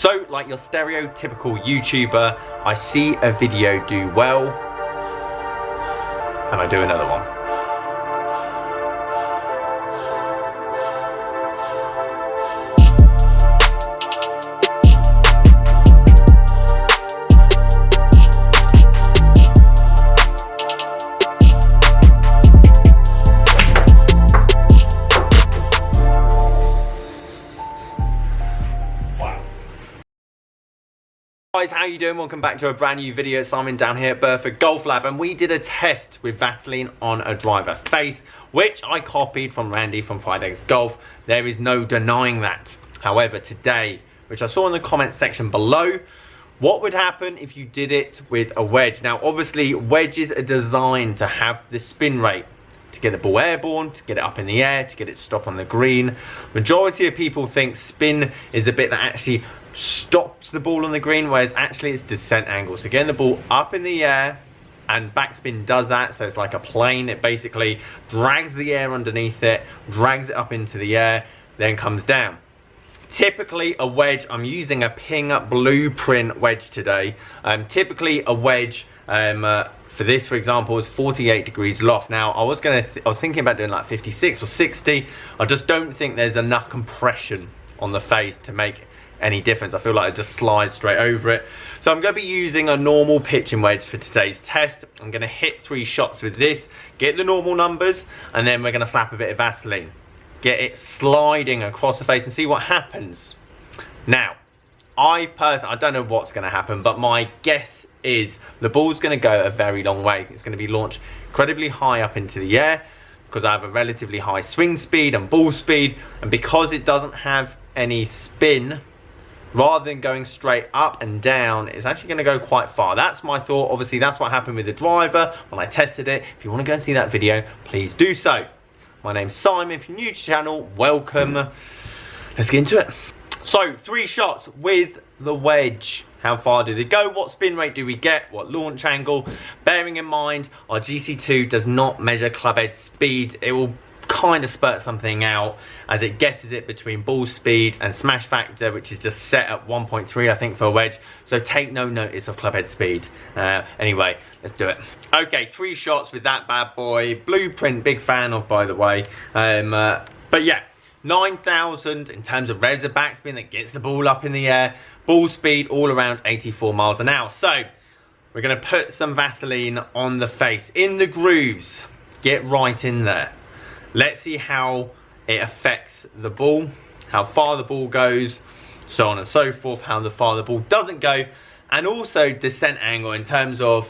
So, like your stereotypical YouTuber, I see a video do well, and I do another one. Guys, how you doing? Welcome back to a brand new video. Simon down here at Burford Golf Lab, and we did a test with Vaseline on a driver face, which I copied from Randy from Friday's Golf. There is no denying that. However, today, which I saw in the comment section below, what would happen if you did it with a wedge? Now, obviously, wedges are designed to have the spin rate, to get the ball airborne, to get it up in the air, to get it to stop on the green. Majority of people think spin is the bit that actually stops the ball on the green, whereas actually it's descent angle. So getting the ball up in the air, and backspin does that, so it's like a plane. It basically drags the air underneath it, drags it up into the air, then comes down. Typically a wedge, I'm using a Ping Blueprint wedge today. Typically a wedge for this, for example, is 48 degrees loft. Now I was thinking about doing like 56 or 60. I just don't think there's enough compression on the face to make any difference. I feel like it just slides straight over it. So I'm going to be using a normal pitching wedge for today's test. I'm going to hit 3 shots with this, get the normal numbers, and then we're going to slap a bit of Vaseline, get it sliding across the face and see what happens. Now, I don't know what's going to happen, but my guess is the ball's going to go a very long way. It's going to be launched incredibly high up into the air because I have a relatively high swing speed and ball speed, and because it doesn't have any spin, rather than going straight up and down, it's actually going to go quite far. That's my thought. Obviously, that's what happened with the driver when I tested it. If you want to go and see that video, please do so. My name's Simon. If you're new to the channel, welcome. Let's get into it. So, 3 shots with the wedge. How far do they go? What spin rate do we get? What launch angle? Bearing in mind, our GC2 does not measure club head speed. It will kind of spurt something out as it guesses it between ball speed and smash factor, which is just set at 1.3 I think for a wedge, so take no notice of club head speed. Anyway, let's do it. Okay, 3 shots with that bad boy. Blueprint, big fan of, by the way. But yeah, 9,000 in terms of revs of backspin that gets the ball up in the air. Ball speed all around 84 miles an hour. So we're going to put some Vaseline on the face, in the grooves, get right in there. Let's see how it affects the ball, how far the ball goes, so on and so forth, how far the ball doesn't go, and also descent angle in terms of,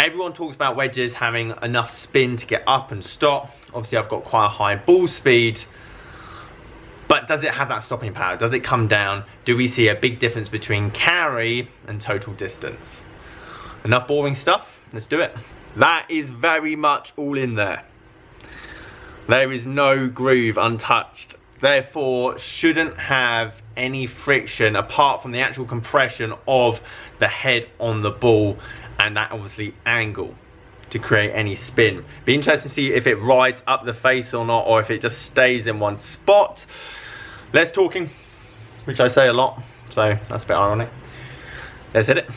everyone talks about wedges having enough spin to get up and stop. Obviously I've got quite a high ball speed, but does it have that stopping power? Does it come down? Do we see a big difference between carry and total distance? Enough boring stuff, let's do it. That is very much all in there. There is no groove untouched, therefore shouldn't have any friction apart from the actual compression of the head on the ball and that obviously angle to create any spin. Be interesting to see if it rides up the face or not, or if it just stays in one spot. Less talking, which I say a lot, so that's a bit ironic. Let's hit it.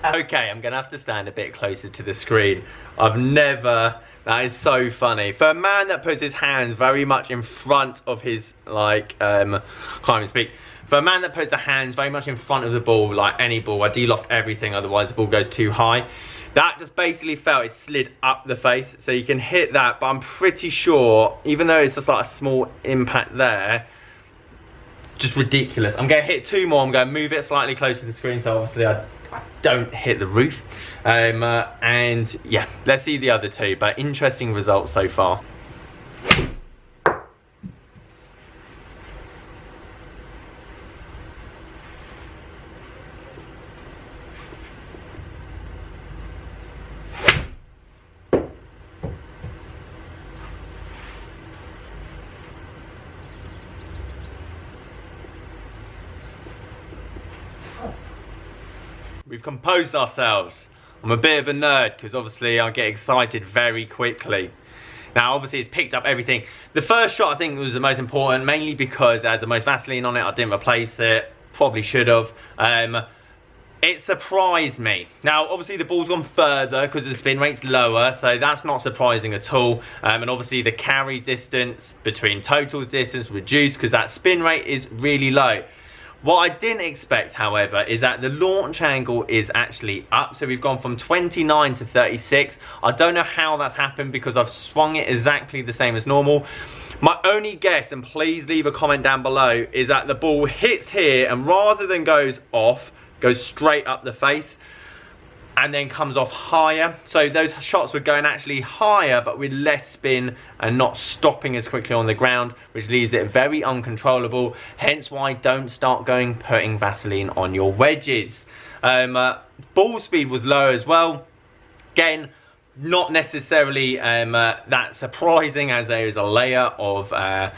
Okay, I'm gonna have to stand a bit closer to the screen. That is so funny. For a man that puts his hands very much in front of his, like, can't even speak. For a man that puts the hands very much in front of the ball, like any ball, I de-loft everything, otherwise the ball goes too high. That just basically felt, it slid up the face, so you can hit that, but I'm pretty sure, even though it's just like a small impact there, just ridiculous. I'm gonna hit 2 more, I'm gonna move it slightly closer to the screen, so obviously I don't hit the roof. And yeah, let's see the other 2, but interesting results so far. we've composed ourselves. I'm a bit of a nerd because obviously I get excited very quickly. Now obviously it's picked up everything. The first shot I think was the most important, mainly because it had the most Vaseline on it. I didn't replace it, probably should have. It surprised me. Now obviously the ball's gone further because the spin rate's lower, so that's not surprising at all. And obviously the carry distance between totals distance reduced because that spin rate is really low. What I didn't expect, however, is that the launch angle is actually up. So we've gone from 29 to 36. I don't know how that's happened because I've swung it exactly the same as normal. My only guess, and please leave a comment down below, is that the ball hits here and rather than goes off, goes straight up the face and then comes off higher. So those shots were going actually higher but with less spin and not stopping as quickly on the ground, which leaves it very uncontrollable. Hence why don't start putting Vaseline on your wedges. Ball speed was low as well. Again, not necessarily that surprising as there is a layer of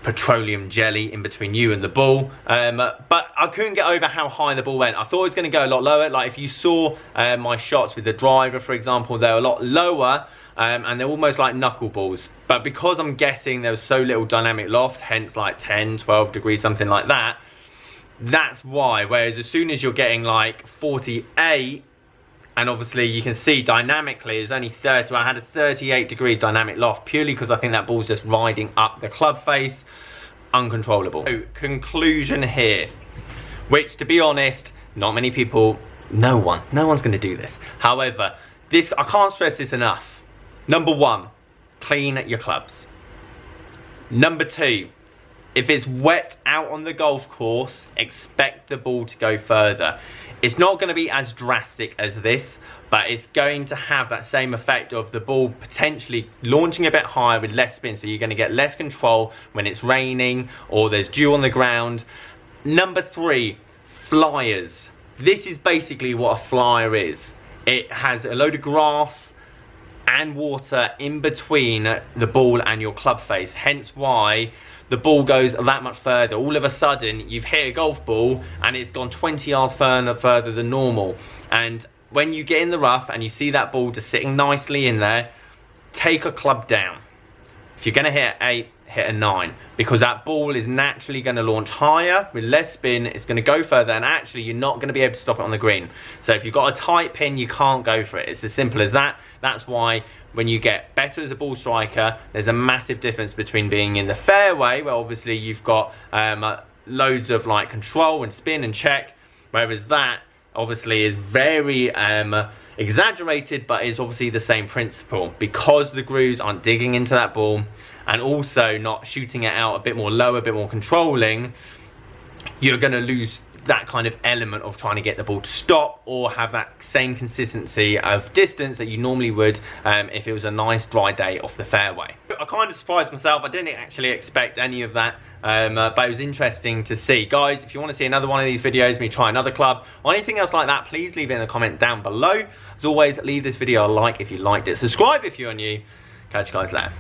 petroleum jelly in between you and the ball, but I couldn't get over how high the ball went. I thought it was going to go a lot lower. Like if you saw my shots with the driver, for example, they're a lot lower and they're almost like knuckleballs, but because I'm guessing there was so little dynamic loft, hence like 10-12 degrees, something like that, that's why. Whereas as soon as you're getting like 48, and obviously you can see dynamically it's only 30. I had a 38 degrees dynamic loft purely because I think that ball's just riding up the club face. Uncontrollable. So, conclusion here, which to be honest, not many people, no one's going to do this. However, this, I can't stress this enough. Number one, clean your clubs. Number two, if it's wet out on the golf course, expect the ball to go further. It's not going to be as drastic as this, but it's going to have that same effect of the ball potentially launching a bit higher with less spin, so you're going to get less control when it's raining or there's dew on the ground. Number three, flyers. This is basically what a flyer is. It has a load of grass and water in between the ball and your club face, hence why the ball goes that much further. All of a sudden you've hit a golf ball and it's gone 20 yards further than normal. And when you get in the rough and you see that ball just sitting nicely in there, take a club down. If you're going to hit an 8, hit a 9, because that ball is naturally going to launch higher with less spin. It's going to go further, and actually you're not going to be able to stop it on the green. So if you've got a tight pin, you can't go for it. It's as simple as that. That's why when you get better as a ball striker, there's a massive difference between being in the fairway, where obviously you've got loads of like control and spin and check, whereas that obviously is very exaggerated, but is obviously the same principle, because the grooves aren't digging into that ball and also not shooting it out a bit more low, a bit more controlling. You're going to lose that kind of element of trying to get the ball to stop or have that same consistency of distance that you normally would if it was a nice dry day off the fairway. I kind of surprised myself. I didn't actually expect any of that, but it was interesting to see. Guys, if you want to see another one of these videos, me try another club or anything else like that, please leave it in a comment down below. As always, leave this video a like if you liked it, subscribe if you're new. Catch you guys later.